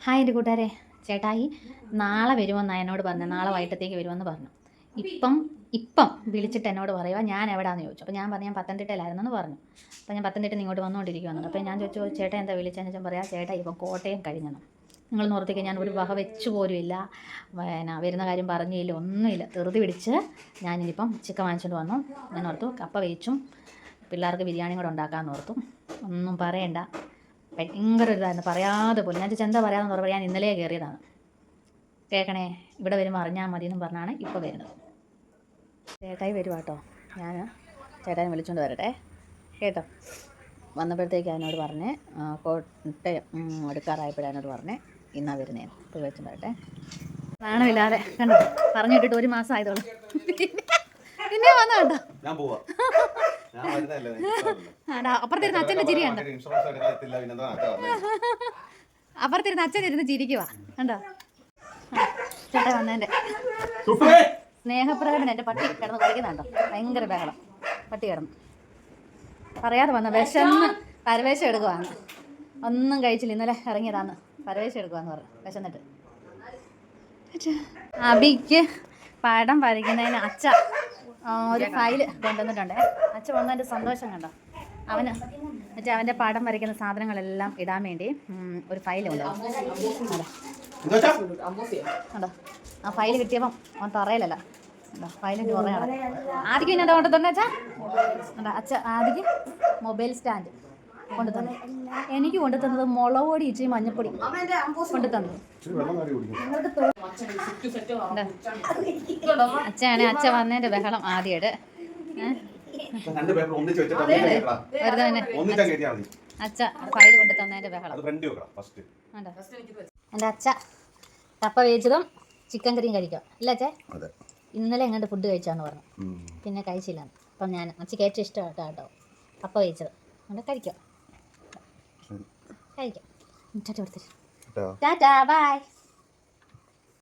Hi എൻ്റെ കൂട്ടുകാരെ, ചേട്ടായി നാളെ വരുമെന്നാണ് എന്നോട് പറഞ്ഞു. നാളെ വൈകിട്ടത്തേക്ക് വരുമെന്ന് പറഞ്ഞു. ഇപ്പം വിളിച്ചിട്ട് എന്നോട് പറയുക ഞാൻ എവിടെയാണെന്ന് ചോദിച്ചു. അപ്പോൾ ഞാൻ പറഞ്ഞു ഞാൻ പത്തനംതിട്ടയിലായിരുന്നെന്ന് പറഞ്ഞു. അപ്പോൾ ഞാൻ പത്തനംതിട്ടയിൽ നിന്ന് ഇങ്ങോട്ട് വന്നുകൊണ്ടിരിക്കുകയാണ്. അപ്പോൾ ഞാൻ ചോദിച്ചു ചേട്ടാ എന്താ വിളിച്ചതെന്ന് വെച്ചാൽ പറയാം ചേട്ടാ ഇപ്പം കോട്ടയം കഴിഞ്ഞെന്ന്. നിങ്ങൾ നോർത്തേക്ക് ഞാൻ ഒരു വക വെച്ച് പോലും ഇല്ല, പിന്നെ വരുന്ന കാര്യം പറഞ്ഞില്ല, ഒന്നുമില്ല. ധൃതി പിടിച്ച് ഞാനിനിപ്പം ചിക്കൻ വാങ്ങിച്ചുകൊണ്ട് വന്നു. ഞാൻ ഓർത്തു കപ്പ വേവിച്ചും പിള്ളേർക്ക് ബിരിയാണിയും കൂടെ ഉണ്ടാക്കാമെന്ന് ഓർത്തു. ഒന്നും പറയണ്ട, ഭയങ്കര ഒരു ഇതായിരുന്നു. പറയാതെ പോലും ഞാൻ എന്താ പറയാമെന്ന് പറഞ്ഞാൽ ഞാൻ ഇന്നലെ കയറിയതാണ്. കേൾക്കണേ, ഇവിടെ വരുമ്പോൾ അറിഞ്ഞാൽ മതി എന്നും പറഞ്ഞാണ് ഇപ്പോൾ വരുന്നത്. ചേട്ടായി വരുവാ കേട്ടോ. ഞാൻ ചേട്ടായി വിളിച്ചുകൊണ്ട് വരട്ടെ കേട്ടോ. വന്നപ്പോഴത്തേക്ക് അതിനോട് പറഞ്ഞേ കോട്ടയം എടുക്കാറായപ്പോഴതിനോട് പറഞ്ഞേ ഇന്നാ വരുന്നേന്ന്. പോയി വെച്ചിട്ട് വരട്ടെ. നാണമില്ലാതെ കണ്ടോ, പറഞ്ഞിട്ടിട്ട് 1 മാസം ആയതോളൂ. പിന്നെ വന്നു കേട്ടോ. അപ്പുറത്തിരുന്ന് അച്ഛൻ്റെ ചിരിയുണ്ട്. അപ്പുറത്തിരുന്ന് അച്ഛൻ ഇരുന്ന് ചിരിക്കുവാ കണ്ടോ. ചേട്ടാ വന്നതിൻ്റെ സ്നേഹപ്രകടനം. എൻ്റെ പട്ടി കിടന്ന് കളിക്കുന്നുണ്ടോ, ഭയങ്കര ബഹളം. പട്ടി കിടന്നു പറയാതെ വന്ന വിശന്ന് പരവേശം എടുക്കുവാന്ന്. ഒന്നും കഴിച്ചില്ല, ഇന്നലെ ഇറങ്ങിയതാന്ന്. പരവേശം എടുക്കുവാന്ന് പറഞ്ഞു വിശന്നിട്ട്. അബിക്ക് പടം വരയ്ക്കുന്നതിന് അച്ഛ ഒരു ഫയല് കൊണ്ടുവന്നിട്ടുണ്ട്. അച്ഛൻ വന്നതിൻ്റെ സന്തോഷം കണ്ടോ. അവന് മറ്റേ അവൻ്റെ പടം വരയ്ക്കുന്ന സാധനങ്ങളെല്ലാം ഇടാൻ വേണ്ടി ഒരു ഫയൽ കൊണ്ടുവന്നു കണ്ടോ. ആ ഫയൽ കിട്ടിയപ്പം അവൻ തറയിലല്ല ഫയലിൻ്റെ കുറയാണ്. ആദ്യം പിന്നെ എന്താ കൊണ്ടു തന്നെ അച്ഛാ കണ്ടോ. ആദ്യം മൊബൈൽ സ്റ്റാൻഡ് കൊണ്ടു തന്നു. എനിക്ക് കൊണ്ടു തന്നത് മുളക് പൊടി ഇച്ചിരി മഞ്ഞപ്പൊടി കൊണ്ടു തന്നു. അച്ഛനാണ് അച്ഛൻ വന്നതിൻ്റെ ബഹളം ആദ്യമായിട്ട്. അച്ഛ ഫയൽ കൊണ്ടു തന്നതിൻ്റെ ബഹളം. എൻ്റെ അച്ഛ കപ്പ വേവിച്ചതും ചിക്കൻ കറിയും കഴിക്കാം അല്ല അച്ഛേ. ഇന്നലെ എങ്ങോട്ട് ഫുഡ് കഴിച്ചാന്ന് പറഞ്ഞു, പിന്നെ കഴിച്ചില്ല. അപ്പം ഞാൻ അച്ഛക്ക് ഏറ്റവും ഇഷ്ടമാട്ടോ കേട്ടോ കപ്പ വേവിച്ചത്. അതുകൊണ്ട് കഴിക്കാം. Tata bye.